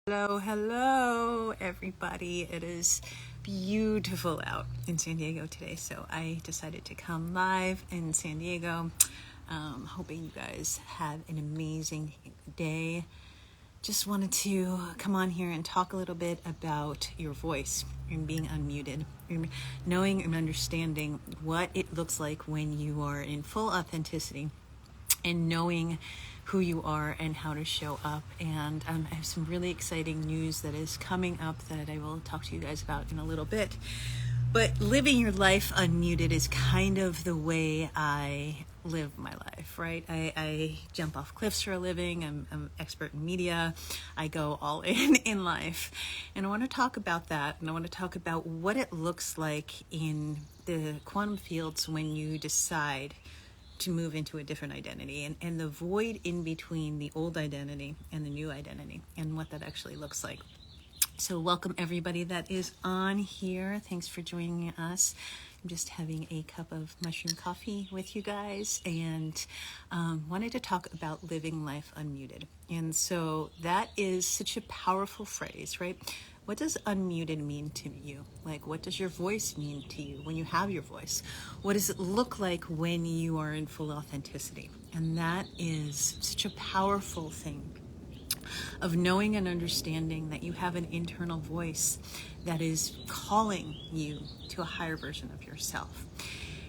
Hello, hello, everybody. It is beautiful out in San Diego today, so I decided to come live in San Diego. Hoping you guys have an amazing day. Just wanted to come on here and talk a little bit about your voice and being unmuted, and knowing and understanding what it looks like when you are in full authenticity and knowing who you are and how to show up. And I have some really exciting news that is coming up that I will talk to you guys about in a little bit. But living your life unmuted is kind of the way I live my life, right? I jump off cliffs for a living. I'm an expert in media. I go all in life. And I want to talk about that. And I want to talk about what it looks like in the quantum fields when you decide to move into a different identity, and the void in between the old identity and the new identity, and what that actually looks like. So welcome everybody that is on here. Thanks for joining us. I'm just having a cup of mushroom coffee with you guys, and wanted to talk about living life unmuted. And so that is such a powerful phrase, right? What does unmuted mean to you? Like, what does your voice mean to you when you have your voice? What does it look like when you are in full authenticity? And that is such a powerful thing of knowing and understanding that you have an internal voice that is calling you to a higher version of yourself.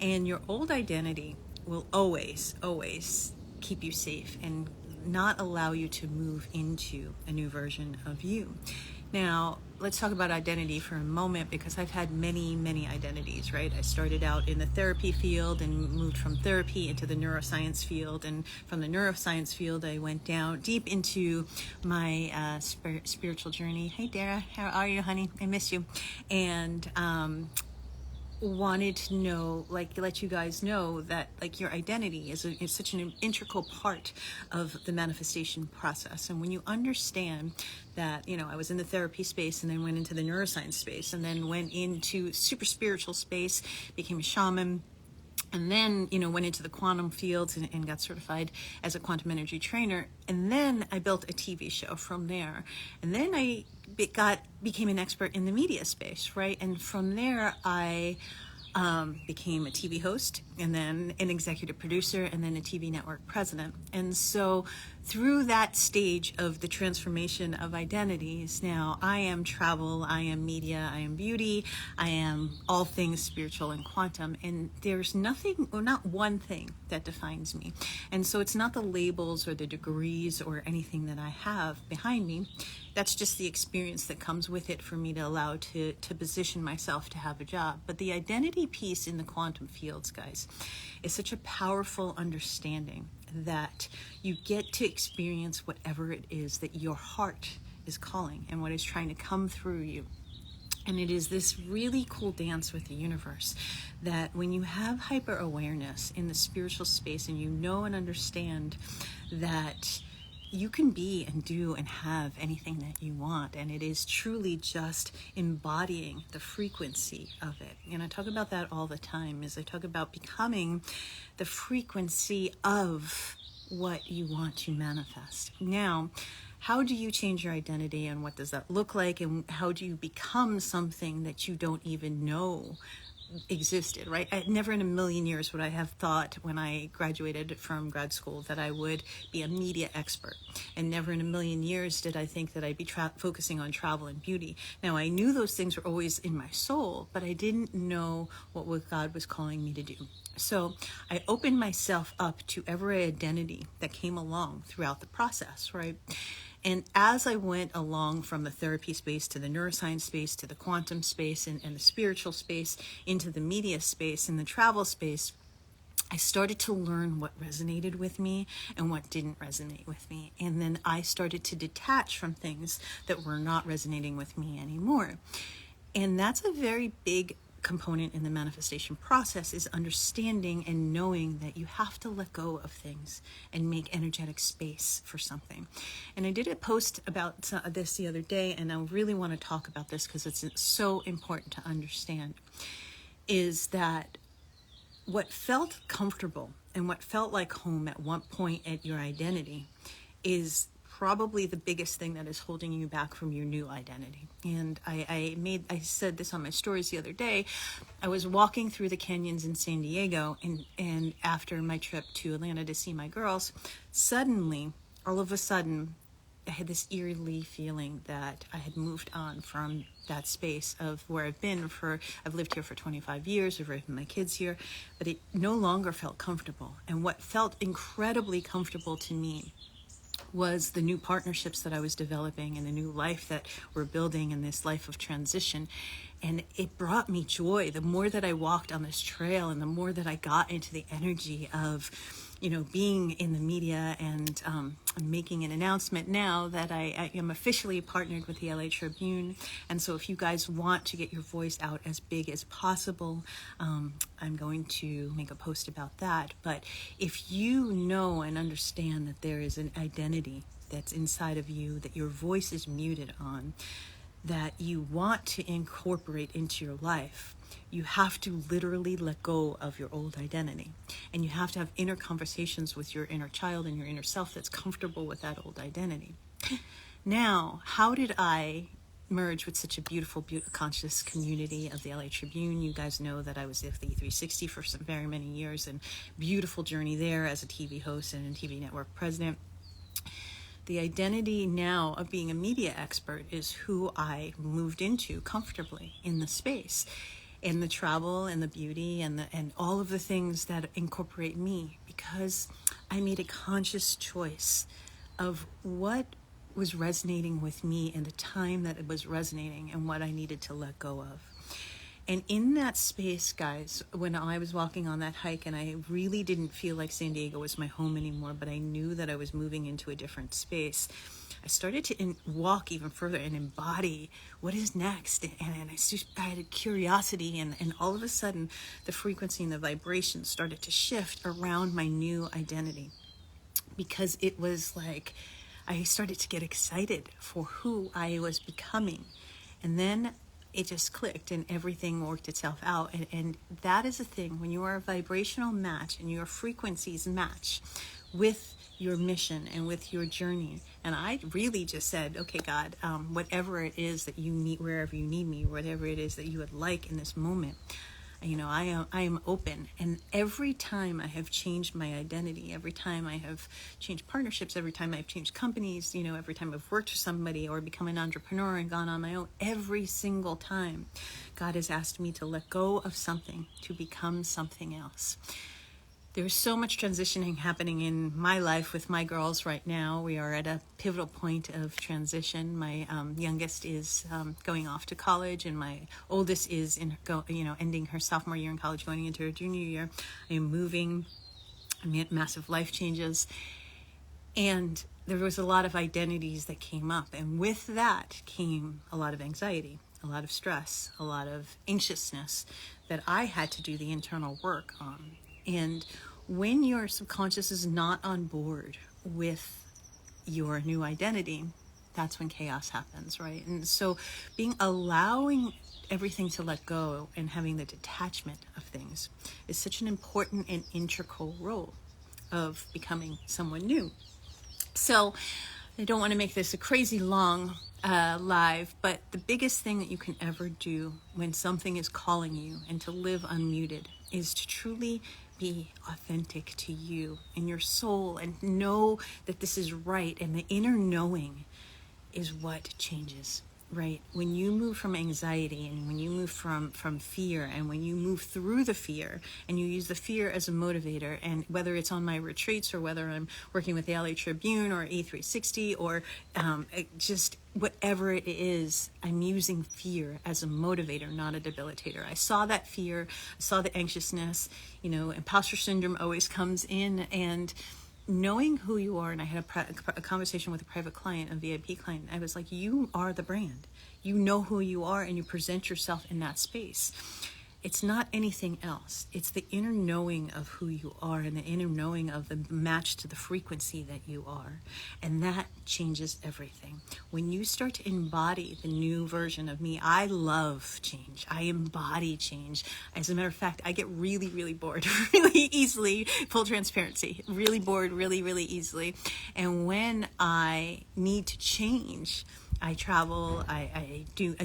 And your old identity will always keep you safe and not allow you to move into a new version of you. Now, let's talk about identity for a moment, because I've had many identities, right? I started out in the therapy field and moved from therapy into the neuroscience field. And from the neuroscience field, I went down deep into my spiritual journey. Hey, Dara, how are you, honey? I miss you. And wanted to know, like, let you guys know that, like, your identity is such an integral part of the manifestation process. And when you understand that, I was in the therapy space and then went into the neuroscience space and then went into super spiritual space, became a shaman, and then, went into the quantum fields and got certified as a quantum energy trainer. And then I built a TV show from there. And then I became an expert in the media space, right? And from there, I became a TV host, and then an executive producer, and then a TV network president. And so through that stage of the transformation of identities, now I am travel, I am media, I am beauty, I am all things spiritual and quantum. And there's nothing, or not one thing, that defines me. And so it's not the labels or the degrees or anything that I have behind me. That's just the experience that comes with it for me to allow to position myself to have a job. But the identity piece in the quantum fields, guys, is such a powerful understanding that you get to experience whatever it is that your heart is calling and what is trying to come through you. And it is this really cool dance with the universe that when you have hyper awareness in the spiritual space, and you know and understand that you can be and do and have anything that you want, and it is truly just embodying the frequency of it. And I talk about that all the time, as I talk about becoming the frequency of what you want to manifest. Now, how do you change your identity, and what does that look like, and how do you become something that you don't even know existed, right? Never in a million years would I have thought, when I graduated from grad school, that I would be a media expert. And never in a million years did I think that I'd be focusing on travel and beauty. Now, I knew those things were always in my soul, but I didn't know what God was calling me to do. So I opened myself up to every identity that came along throughout the process, right? And as I went along from the therapy space to the neuroscience space to the quantum space and the spiritual space into the media space and the travel space, I started to learn what resonated with me and what didn't resonate with me. And then I started to detach from things that were not resonating with me anymore. And that's a very big component in the manifestation process, is understanding and knowing that you have to let go of things and make energetic space for something. And I did a post about this the other day, and I really want to talk about this because it's so important to understand, is that what felt comfortable and what felt like home at one point at your identity is probably the biggest thing that is holding you back from your new identity. And I said this on my stories the other day. I was walking through the canyons in San Diego, and after my trip to Atlanta to see my girls, suddenly, all of a sudden, I had this eerie feeling that I had moved on from that space of where I've lived here for 25 years, I've raised my kids here, but it no longer felt comfortable. And what felt incredibly comfortable to me was the new partnerships that I was developing and the new life that we're building in this life of transition. And it brought me joy. The more that I walked on this trail and the more that I got into the energy of, being in the media, and I'm making an announcement now that I am officially partnered with the LA Tribune. And so if you guys want to get your voice out as big as possible, I'm going to make a post about that. But if you know and understand that there is an identity that's inside of you, that your voice is muted on, that you want to incorporate into your life, you have to literally let go of your old identity. And you have to have inner conversations with your inner child and your inner self that's comfortable with that old identity. Now, how did I merge with such a beautiful conscious community of the LA Tribune? You guys know that I was at the E360 for some very many years, and beautiful journey there as a TV host and a TV network president. The identity now of being a media expert is who I moved into comfortably in the space, and the travel and the beauty and all of the things that incorporate me, because I made a conscious choice of what was resonating with me in the time that it was resonating and what I needed to let go of. And in that space, guys, when I was walking on that hike, and I really didn't feel like San Diego was my home anymore, but I knew that I was moving into a different space, I started to walk even further and embody what is next. And I had a curiosity, and all of a sudden, the frequency and the vibration started to shift around my new identity, because it was like I started to get excited for who I was becoming. And then it just clicked and everything worked itself out. And that is a thing, when you are a vibrational match and your frequencies match with your mission and with your journey. And I really just said, okay, God, whatever it is that you need, wherever you need me, whatever it is that you would like in this moment, I am open. And every time I have changed my identity, every time I have changed partnerships, every time I've changed companies, every time I've worked for somebody or become an entrepreneur and gone on my own, every single time God has asked me to let go of something to become something else. There's so much transitioning happening in my life with my girls right now. We are at a pivotal point of transition. My youngest is going off to college, and my oldest is ending her sophomore year in college, going into her junior year. I am moving. I made massive life changes, and there was a lot of identities that came up, and with that came a lot of anxiety, a lot of stress, a lot of anxiousness that I had to do the internal work on. And when your subconscious is not on board with your new identity, that's when chaos happens, right? And so allowing everything to let go and having the detachment of things is such an important and integral role of becoming someone new. So I don't want to make this a crazy long live, but the biggest thing that you can ever do when something is calling you and to live unmuted is to truly be authentic to you and your soul, and know that this is right. And the inner knowing is what changes, right? When you move from anxiety, and when you move from fear, and when you move through the fear and you use the fear as a motivator, and whether it's on my retreats or whether I'm working with the LA Tribune or E360 or just whatever it is, I'm using fear as a motivator, not a debilitator. I saw that fear, I saw the anxiousness, imposter syndrome always comes in, and knowing who you are. And I had a conversation with a private client, a VIP client. I was like, you are the brand. You know who you are, and you present yourself in that space. It's not anything else. It's the inner knowing of who you are and the inner knowing of the match to the frequency that you are. And that changes everything. When you start to embody the new version of me, I love change. I embody change. As a matter of fact, I get really, really bored really easily. Full transparency. Really bored really, really easily. And when I need to change, I travel, I do,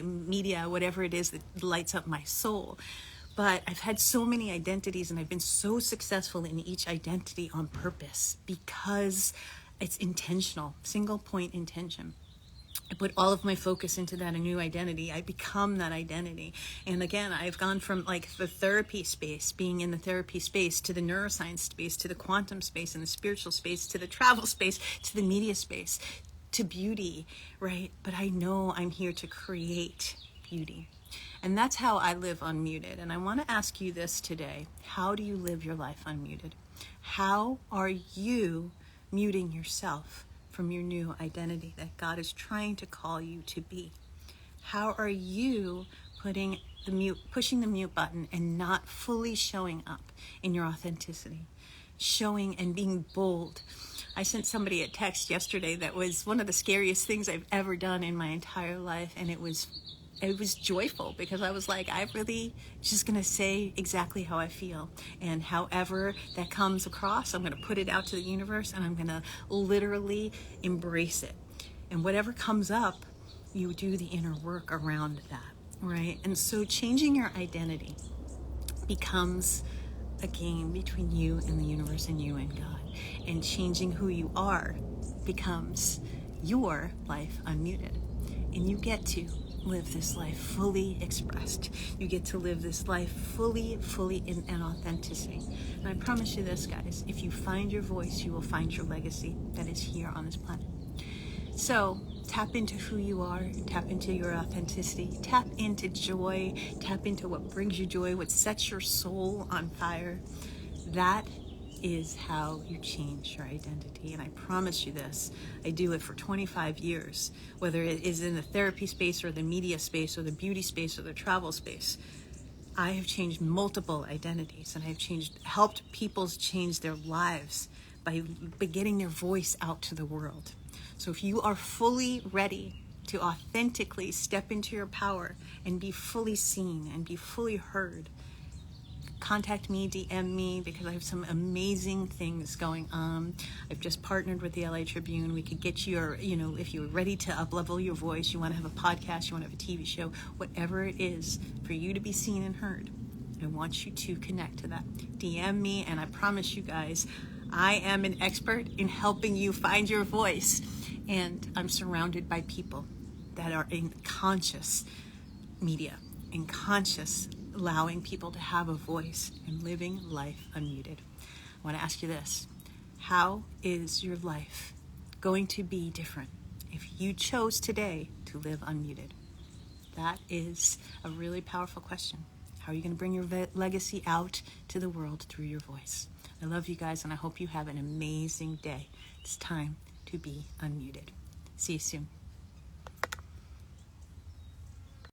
media, whatever it is that lights up my soul. But I've had so many identities and I've been so successful in each identity on purpose because it's intentional, single point intention. I put all of my focus into that new identity. I become that identity. And again, I've gone from like the therapy space, being in the therapy space, to the neuroscience space, to the quantum space and the spiritual space, to the travel space, to the media space, to beauty, right? But I know I'm here to create beauty. And that's how I live unmuted. And I want to ask you this today. How do you live your life unmuted? How are you muting yourself from your new identity that God is trying to call you to be? How are you pushing the mute button and not fully showing up in your authenticity? Showing and being bold. I sent somebody a text yesterday that was one of the scariest things I've ever done in my entire life, and it was joyful because I was like, I'm really just going to say exactly how I feel, and however that comes across, I'm going to put it out to the universe, and I'm going to literally embrace it. And whatever comes up, you do the inner work around that, right? And so changing your identity becomes a game between you and the universe and you and God. And changing who you are becomes your life unmuted. And you get to live this life fully expressed. You get to live this life fully in an authenticity. And I promise you this, guys, if you find your voice, you will find your legacy that is here on this planet. So tap into who you are, tap into your authenticity, tap into joy, tap into what brings you joy, what sets your soul on fire. That is how you change your identity. And I promise you this, I do it for 25 years, whether it is in the therapy space or the media space or the beauty space or the travel space. I have changed multiple identities, and I've helped people change their lives by getting their voice out to the world. So if you are fully ready to authentically step into your power and be fully seen and be fully heard, contact me, DM me, because I have some amazing things going on. I've just partnered with the LA Tribune. We could get your, if you're ready to up-level your voice, you want to have a podcast, you want to have a TV show, whatever it is for you to be seen and heard, I want you to connect to that. DM me, and I promise you guys, I am an expert in helping you find your voice. And I'm surrounded by people that are in conscious media, in conscious allowing people to have a voice and living life unmuted. I want to ask you this. How is your life going to be different if you chose today to live unmuted? That is a really powerful question. How are you going to bring your legacy out to the world through your voice? I love you guys, and I hope you have an amazing day. It's time to be unmuted. See you soon.